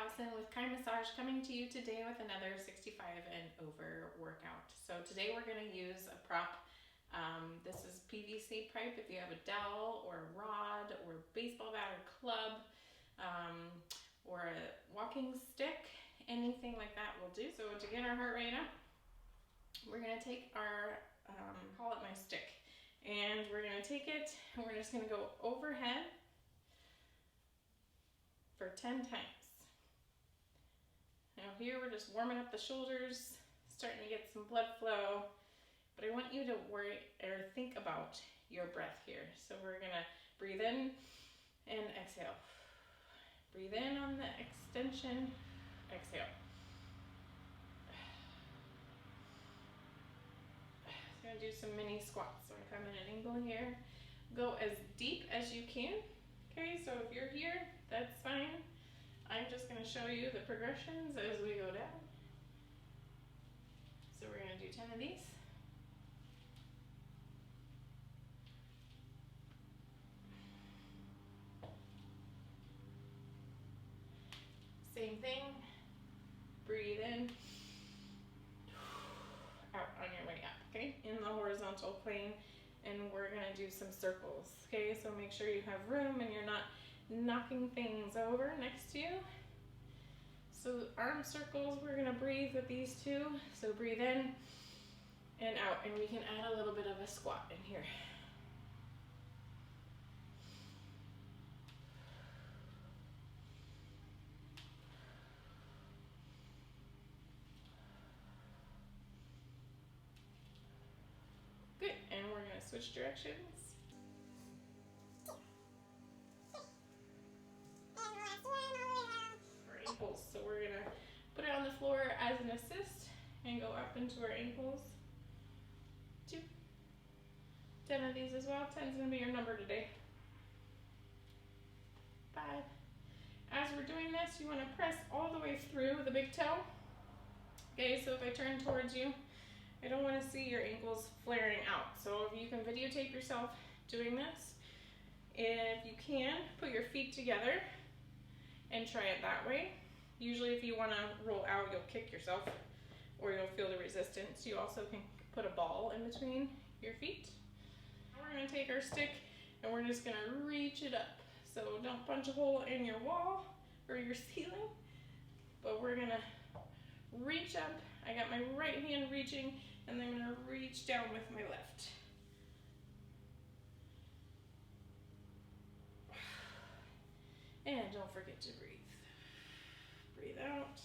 Allison with Kind Massage coming to you today with another 65 and over workout. So today we're going to use a prop. This is PVC pipe. If you have a dowel or a rod or a baseball bat or club or a walking stick, anything like that will do. So to get our heart rate up, we're going to take our, call it my stick, and we're going to take it and we're just going to go overhead for 10 times. Now here we're just warming up the shoulders, starting to get some blood flow, but I want you to worry or think about your breath here. So we're gonna breathe in and exhale. Breathe in on the extension, exhale. So I'm gonna do some mini squats. So I'm coming at an angle here. Go as deep as you can. Okay, so if you're here, that's fine. I'm just going to show you the progressions as we go down. So we're going to do 10 of these. Same thing. Breathe in. Out on your way up, okay? In the horizontal plane. And we're going to do some circles, okay? So make sure you have room and you're not knocking things over next to you. So arm circles, we're going to breathe with these two. So breathe in and out, and we can add a little bit of a squat in here. Good, and we're going to switch directions. Our ankles, so we're going to put it on the floor as an assist and go up into our ankles. 2. 10 of these as well. 10 is going to be your number today. 5. As we're doing this, you want to press all the way through the big toe. Okay, so if I turn towards you, I don't want to see your ankles flaring out. So if you can videotape yourself doing this, if you can, put your feet together and try it that way. Usually if you want to roll out, you'll kick yourself or you'll feel the resistance. You also can put a ball in between your feet. Now we're going to take our stick and we're just going to reach it up. So don't punch a hole in your wall or your ceiling, but we're going to reach up. I got my right hand reaching, and then I'm going to reach down with my left. And don't forget to breathe. Breathe out.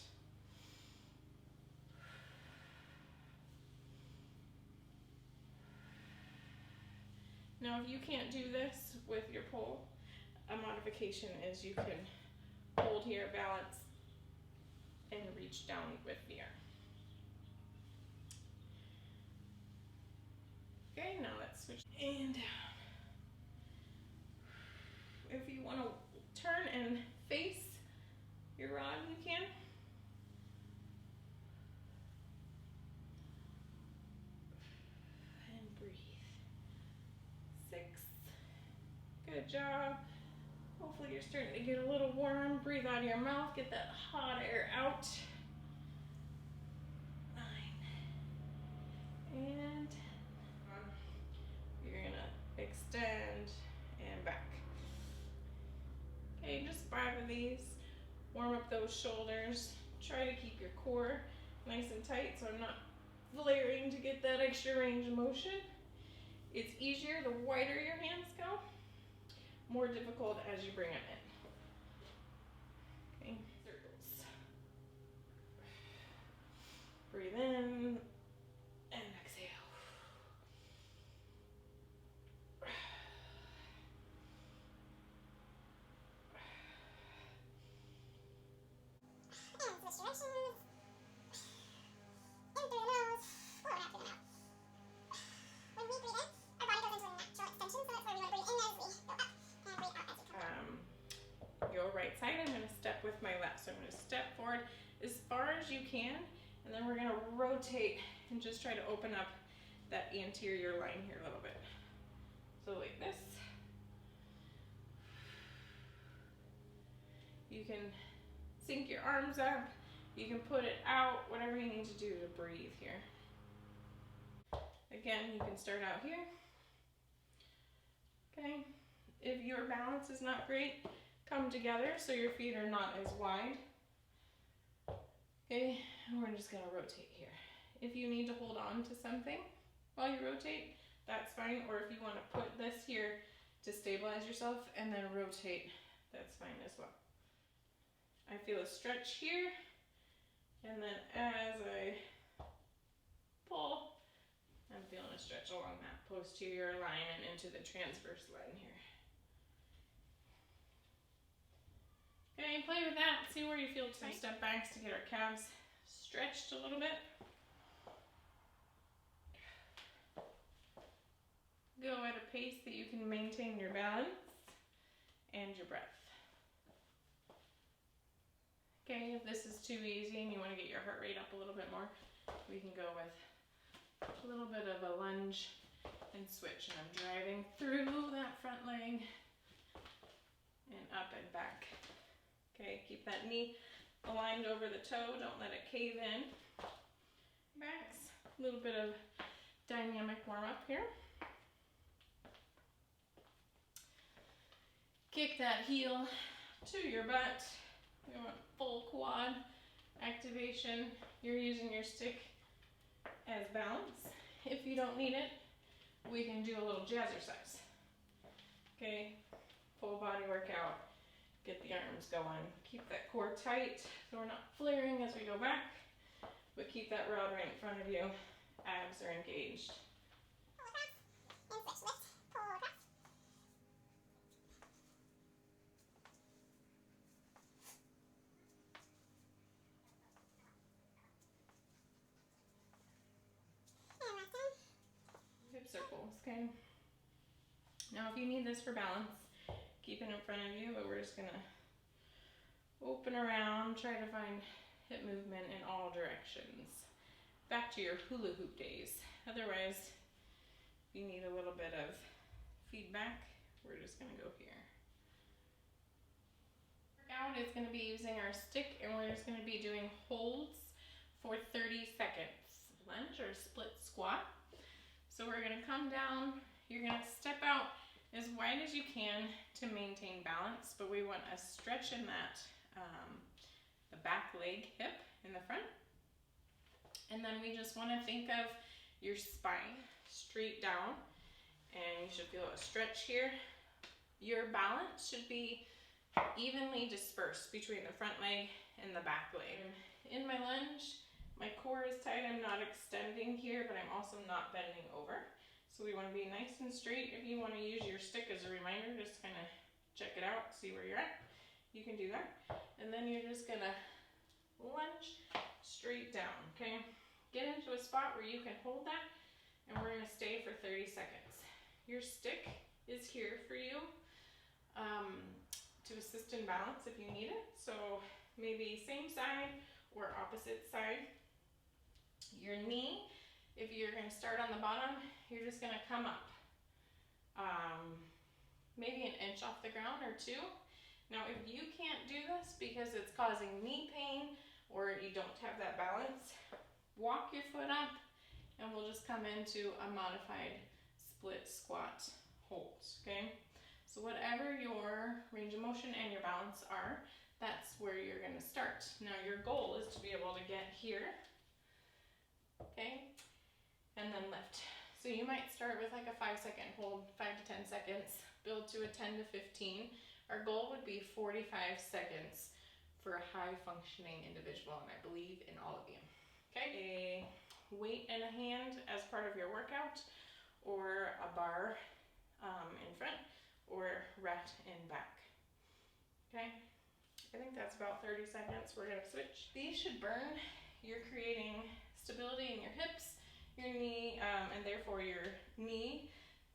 Now if you can't do this with your pole, a modification is you can hold here, balance, and reach down with the arm. Okay, now let's switch and down. If you want to turn and face your rod, you can. And breathe. 6. Good job. Hopefully you're starting to get a little warm. Breathe out of your mouth. Get that hot air out. 9. And 10. You're going to extend and back. Okay, just 5 of these. Warm up those shoulders. Try to keep your core nice and tight so I'm not flaring to get that extra range of motion. It's easier the wider your hands go. More difficult as you bring them in. Okay, circles. Breathe in and exhale. And switch directions. In through the nose, or out through the mouth. When we breathe in, our body goes into a natural extension, so that's why we want to breathe in as we go up and breathe out as we come down. Go right side, I'm going to step with my left. So I'm going to step forward as far as you can, and then we're going to rotate and just try to open up that anterior line here a little bit. So like this. You can sink your arms up. You can put it out, whatever you need to do to breathe here. Again, you can start out here. Okay, if your balance is not great, come together so your feet are not as wide. Okay, and we're just gonna rotate here. If you need to hold on to something while you rotate, that's fine. Or if you wanna put this here to stabilize yourself and then rotate, that's fine as well. I feel a stretch here, and then as I pull, I'm feeling a stretch along that posterior line and into the transverse line here. Okay, play with that. See where you feel some step backs to get our calves stretched a little bit. Go at a pace that you can maintain your balance and your breath. Okay, if this is too easy and you want to get your heart rate up a little bit more, we can go with a little bit of a lunge and switch. And I'm driving through that front leg and up and back. Okay, keep that knee aligned over the toe. Don't let it cave in. Backs. A little bit of dynamic warm up here. Kick that heel to your butt. We want full quad activation. You're using your stick as balance. If you don't need it, we can do a little jazzercise. Okay, full body workout. Get the arms going. Keep that core tight so we're not flaring as we go back, but keep that rod right in front of you. Abs are engaged. Hip circles, okay? Now if you need this for balance, keep it in front of you, but we're just gonna open around, try to find hip movement in all directions. Back to your hula hoop days. Otherwise, if you need a little bit of feedback, we're just gonna go here. Workout is gonna be using our stick, and we're just gonna be doing holds for 30 seconds. Lunge or split squat. So we're gonna come down, you're gonna step out as wide as you can to maintain balance, but we want a stretch in that, the back leg hip in the front. And then we just wanna think of your spine straight down, and you should feel a stretch here. Your balance should be evenly dispersed between the front leg and the back leg. In my lunge, my core is tight, I'm not extending here, but I'm also not bending over. So we want to be nice and straight. If you want to use your stick as a reminder, just kind of check it out, see where you're at. You can do that. And then you're just going to lunge straight down, okay? Get into a spot where you can hold that, and we're going to stay for 30 seconds. Your stick is here for you to assist in balance if you need it. So maybe same side or opposite side. Your knee, if you're going to start on the bottom, you're just going to come up maybe an inch off the ground or 2. Now if you can't do this because it's causing knee pain or you don't have that balance, walk your foot up and we'll just come into a modified split squat hold, okay? So whatever your range of motion and your balance are, that's where you're going to start. Now your goal is to be able to get here, okay, and then lift. So you might start with like a 5-second hold, 5 to 10 seconds, build to a 10 to 15. Our goal would be 45 seconds for a high functioning individual, and I believe in all of you. Okay, a weight in a hand as part of your workout, or a bar in front, or rat in back. Okay, I think that's about 30 seconds. We're gonna switch. These should burn. You're creating stability in your hips, your knee, and therefore your knee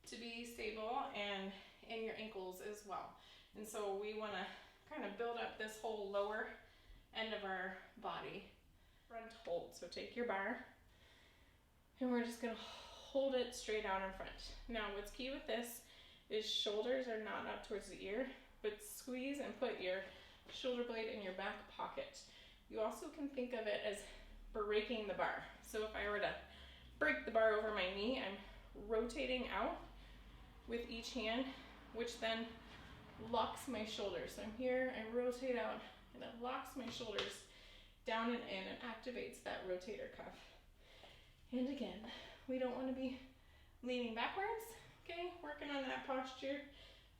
to be stable, and in your ankles as well. And so we want to kind of build up this whole lower end of our body. Front hold. So take your bar, and we're just going to hold it straight out in front. Now what's key with this is shoulders are not up towards the ear, but squeeze and put your shoulder blade in your back pocket. You also can think of it as breaking the bar. So if I were to break the bar over my knee, I'm rotating out with each hand, which then locks my shoulders. So I'm here, I rotate out, and it locks my shoulders down and in and activates that rotator cuff. And again, we don't want to be leaning backwards, okay? Working on that posture.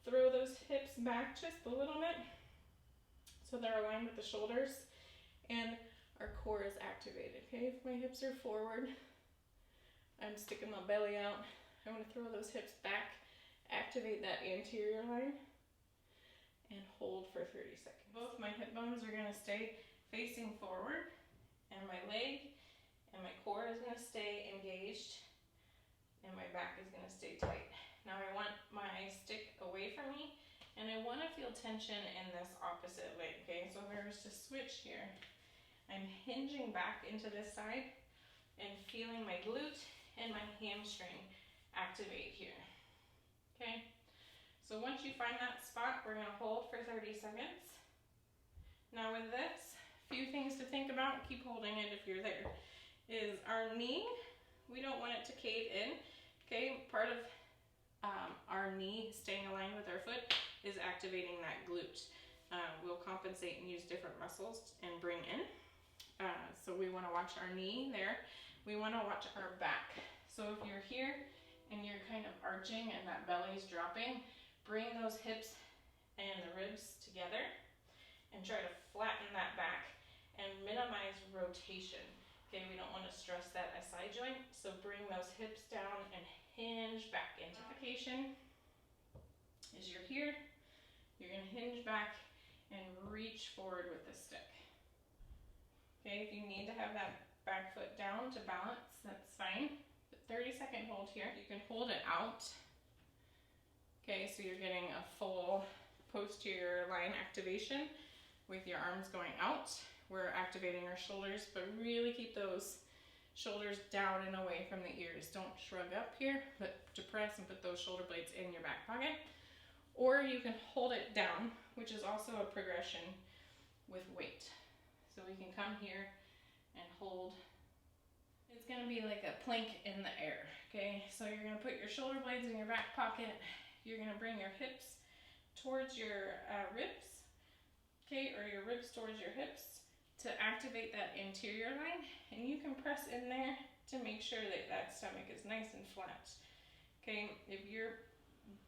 Throw those hips back just a little bit so they're aligned with the shoulders and our core is activated, okay? If my hips are forward, I'm sticking my belly out. I want to throw those hips back, activate that anterior line, and hold for 30 seconds. Both my hip bones are going to stay facing forward, and my leg and my core is going to stay engaged, and my back is going to stay tight. Now I want my stick away from me, and I want to feel tension in this opposite leg, okay? So if I was to switch here, I'm hinging back into this side and feeling my glute and my hamstring activate here, okay? So once you find that spot, we're gonna hold for 30 seconds. Now with this, a few things to think about, keep holding it if you're there, is our knee, we don't want it to cave in, okay? Part of our knee staying aligned with our foot is activating that glute. We'll compensate and use different muscles and bring in. So we wanna watch our knee there. We wanna watch our back. So if you're here and you're kind of arching and that belly's dropping, bring those hips and the ribs together and try to flatten that back and minimize rotation. Okay, we don't want to stress that SI joint, so bring those hips down and hinge back into vacation. As you're here, you're going to hinge back and reach forward with the stick. Okay, if you need to have that back foot down to balance, that's fine. But 30-second hold here. You can hold it out. Okay, so you're getting a full posterior line activation with your arms going out. We're activating our shoulders, but really keep those shoulders down and away from the ears. Don't shrug up here, but depress and put those shoulder blades in your back pocket. Or you can hold it down, which is also a progression with weight. So we can come here and hold. It's gonna be like a plank in the air, okay? So you're gonna put your shoulder blades in your back pocket. You're gonna bring your hips towards your ribs, okay? Or your ribs towards your hips to activate that anterior line. And you can press in there to make sure that that stomach is nice and flat, okay? If you're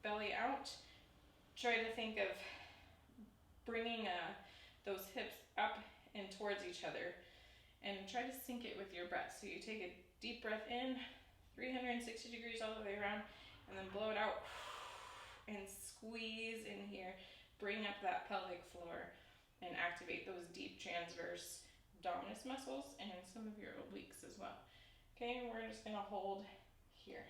belly out, try to think of bringing those hips up and towards each other and try to sync it with your breath. So you take a deep breath in, 360 degrees all the way around, and then blow it out and squeeze in here. Bring up that pelvic floor and activate those deep transverse abdominis muscles and some of your obliques as well. Okay, we're just gonna hold here.